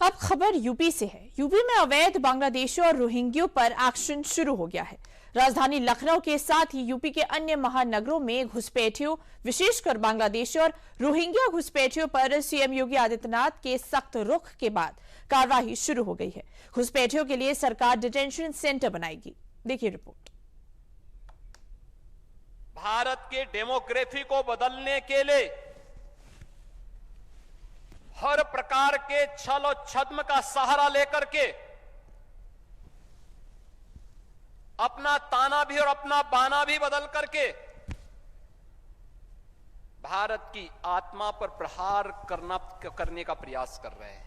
अब खबर यूपी से है। यूपी में अवैध बांग्लादेशियों और रोहिंग्यों पर एक्शन शुरू हो गया है। राजधानी लखनऊ के साथ ही यूपी के अन्य महानगरों में घुसपैठियों, विशेषकर बांग्लादेशी और रोहिंग्या घुसपैठियों पर सीएम योगी आदित्यनाथ के सख्त रुख के बाद कार्रवाई शुरू हो गई है। घुसपैठियों के लिए सरकार डिटेंशन सेंटर बनाएगी। देखिए रिपोर्ट। भारत की डेमोक्रेसी को बदलने के लिए हर प्रकार के छल और छद्म का सहारा लेकर के अपना ताना भी और अपना बाना भी बदल करके भारत की आत्मा पर प्रहार करने का प्रयास कर रहे हैं।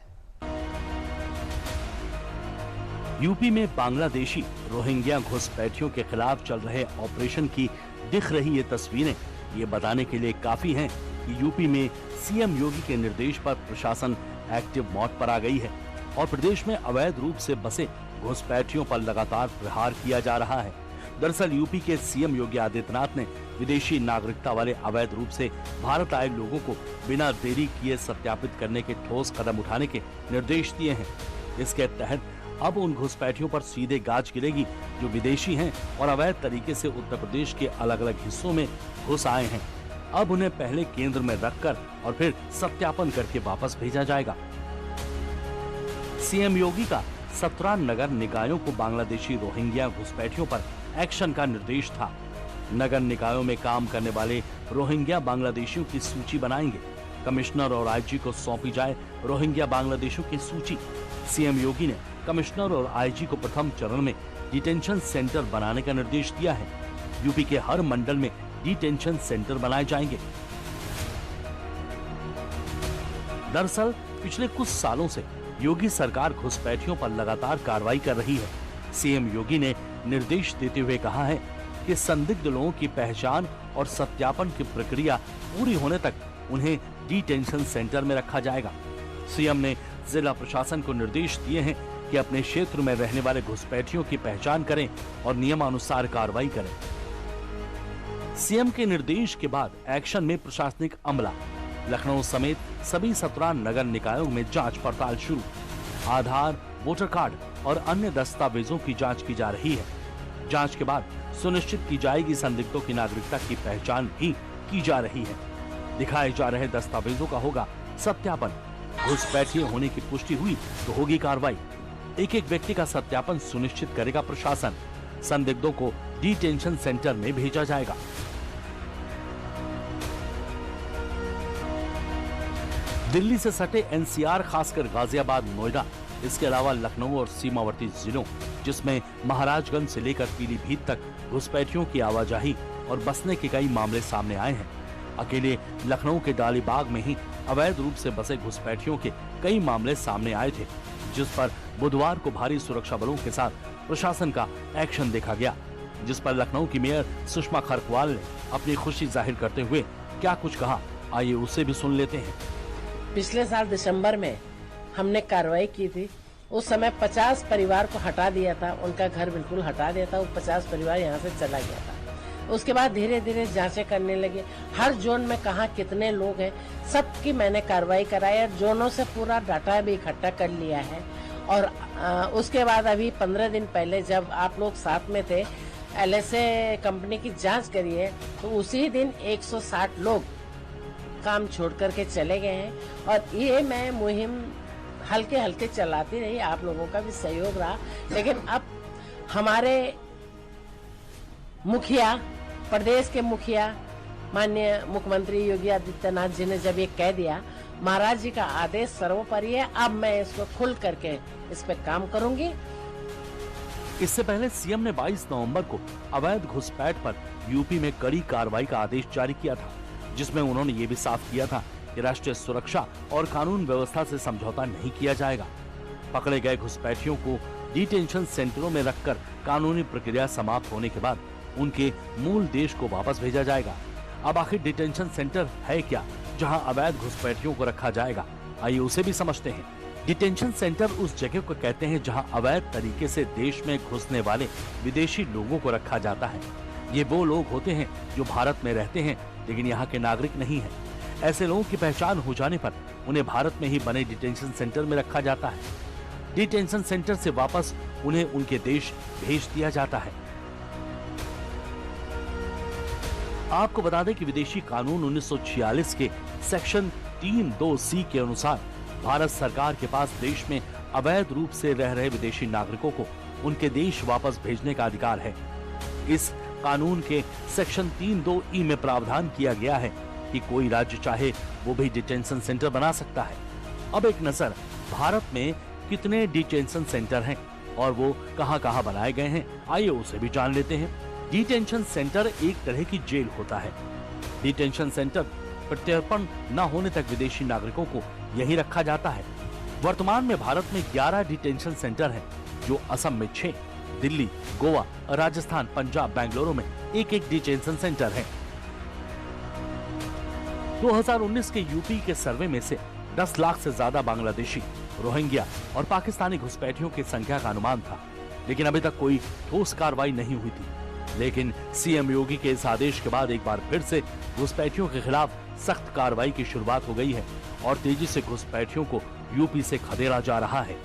यूपी में बांग्लादेशी रोहिंग्या घुसपैठियों के खिलाफ चल रहे ऑपरेशन की दिख रही ये तस्वीरें ये बताने के लिए काफी हैं कि यूपी में सीएम योगी के निर्देश पर प्रशासन एक्टिव मोड पर आ गई है और प्रदेश में अवैध रूप से बसे घुसपैठियों पर लगातार प्रहार किया जा रहा है। दरअसल यूपी के सीएम योगी आदित्यनाथ ने विदेशी नागरिकता वाले अवैध रूप से भारत आए लोगों को बिना देरी किए सत्यापित करने के ठोस कदम उठाने के निर्देश दिए हैं। इसके तहत अब उन घुसपैठियों पर सीधे गाज गिरेगी जो विदेशी हैं और अवैध तरीके से उत्तर प्रदेश के अलग अलग हिस्सों में घुस आए हैं। अब उन्हें पहले केंद्र में रखकर और फिर सत्यापन करके वापस भेजा जाएगा। सीएम योगी का 17 नगर निकायों को बांग्लादेशी रोहिंग्या घुसपैठियों पर एक्शन का निर्देश था। नगर निकायों में काम करने वाले रोहिंग्या बांग्लादेशियों की सूची बनाएंगे। कमिश्नर और आईजी को सौंपी जाए रोहिंग्या बांग्लादेशियों की सूची। सीएम योगी ने कमिश्नर और आईजी को प्रथम चरण में डिटेंशन सेंटर बनाने का निर्देश दिया है। यूपी के हर मंडल में डिटेंशन सेंटर बनाए जाएंगे। दरअसल पिछले कुछ सालों से योगी सरकार घुसपैठियों पर लगातार कार्रवाई कर रही है। सीएम योगी ने निर्देश देते हुए कहा है कि संदिग्ध लोगों की पहचान और सत्यापन की प्रक्रिया पूरी होने तक उन्हें डिटेंशन सेंटर में रखा जाएगा। सीएम ने जिला प्रशासन को निर्देश दिए हैं कि अपने क्षेत्र में रहने वाले घुसपैठियों की पहचान करें और नियमानुसार कार्रवाई करें। सीएम के निर्देश के बाद एक्शन में प्रशासनिक अमला। लखनऊ समेत सभी 17 नगर निकायों में जांच पड़ताल शुरू। आधार, वोटर कार्ड और अन्य दस्तावेजों की जांच की जा रही है। जांच के बाद सुनिश्चित की जाएगी संदिग्धों की नागरिकता की पहचान भी की जा रही है। दिखाए जा रहे दस्तावेजों का होगा सत्यापन। घुसपैठिए होने की पुष्टि हुई तो होगी कार्रवाई। एक एक व्यक्ति का सत्यापन सुनिश्चित करेगा प्रशासन। संदिग्धों को डिटेंशन सेंटर में भेजा जाएगा। दिल्ली से सटे एनसीआर, खासकर गाजियाबाद, नोएडा, इसके अलावा लखनऊ और सीमावर्ती जिलों जिसमें महाराजगंज से लेकर पीलीभीत तक घुसपैठियों की आवाजाही और बसने के कई मामले सामने आए हैं। अकेले लखनऊ के डालीबाग में ही अवैध रूप से बसे घुसपैठियों के कई मामले सामने आए थे, जिस पर बुधवार को भारी सुरक्षा बलों के साथ प्रशासन का एक्शन देखा गया, जिस पर लखनऊ की मेयर सुषमा खरकवाल ने अपनी खुशी जाहिर करते हुए क्या कुछ कहा, आइए उसे भी सुन लेते हैं। पिछले साल दिसंबर में हमने कार्रवाई की थी। उस समय 50 परिवार को हटा दिया था, उनका घर बिल्कुल हटा दिया था। वो 50 परिवार यहाँ से चला गया था। उसके बाद धीरे धीरे जांचें करने लगे। हर जोन में कहाँ कितने लोग हैं सबकी मैंने कार्रवाई कराई और जोनों से पूरा डाटा भी इकट्ठा कर लिया है। और उसके बाद अभी 15 दिन पहले जब आप लोग साथ में थे, LSA कंपनी की जांच करी है, तो उसी दिन 160 लोग काम छोड़ करके चले गए हैं। और ये मैं मुहिम हल्के हल्के चलाती रही, आप लोगों का भी सहयोग रहा। लेकिन अब हमारे मुखिया, प्रदेश के मुखिया माननीय मुख्यमंत्री योगी आदित्यनाथ जी ने जब ये कह दिया, महाराज जी का आदेश सर्वोपरि है, अब मैं इसको खुल करके इस पे काम करूंगी। इससे पहले सीएम ने 22 नवंबर को अवैध घुसपैठ पर यूपी में कड़ी कार्रवाई का आदेश जारी किया था, जिसमें उन्होंने ये भी साफ किया था कि राष्ट्रीय सुरक्षा और कानून व्यवस्था से समझौता नहीं किया जाएगा। पकड़े गए घुसपैठियों को डिटेंशन सेंटरों में रखकर कानूनी प्रक्रिया समाप्त होने के बाद उनके मूल देश को वापस भेजा जाएगा। अब आखिर डिटेंशन सेंटर है क्या जहां अवैध घुसपैठियों को रखा जाएगा, आइए उसे भी समझते हैं। डिटेंशन सेंटर उस जगह को कहते हैं जहां अवैध तरीके से देश में घुसने वाले विदेशी लोगों को रखा जाता है। ये वो लोग होते हैं जो भारत में रहते हैं लेकिन यहाँ के नागरिक नहीं है। ऐसे लोगों की पहचान हो जाने पर उन्हें भारत में ही बने डिटेंशन सेंटर में रखा जाता है। डिटेंशन सेंटर से वापस उन्हें उनके देश भेज दिया जाता है। आपको बता दें कि विदेशी कानून 1946 के सेक्शन 3(2)(c) के अनुसार भारत सरकार के पास देश में अवैध रूप से रह रहे विदेशी नागरिकों को उनके देश वापस भेजने का अधिकार है। इस कानून के सेक्शन 3(2)(e) में प्रावधान किया गया है कि कोई राज्य चाहे वो भी डिटेंशन सेंटर बना सकता है। अब एक नजर भारत में कितने डिटेंशन सेंटर हैं और वो कहां-कहां बनाए गए हैं, आइए उसे भी जान लेते हैं। डिटेंशन सेंटर एक तरह की जेल होता है। डिटेंशन सेंटर प्रत्यर्पण न होने तक विदेशी नागरिकों को यहीं रखा जाता है। वर्तमान में भारत में 11 डिटेंशन सेंटर हैं, जो असम में 6, दिल्ली, गोवा, राजस्थान, पंजाब, बेंगलुरु में एक-एक डिटेंशन सेंटर है। 2019 के यूपी के सर्वे में से 10 लाख से ज्यादा बांग्लादेशी, रोहिंग्या और पाकिस्तानी घुसपैठियों की संख्या का अनुमान था, लेकिन अभी तक कोई ठोस कार्रवाई नहीं हुई थी। लेकिन सीएम योगी के इस आदेश के बाद एक बार फिर से घुसपैठियों के खिलाफ सख्त कार्रवाई की शुरुआत हो गई है और तेजी से घुसपैठियों को यूपी से खदेड़ा जा रहा है।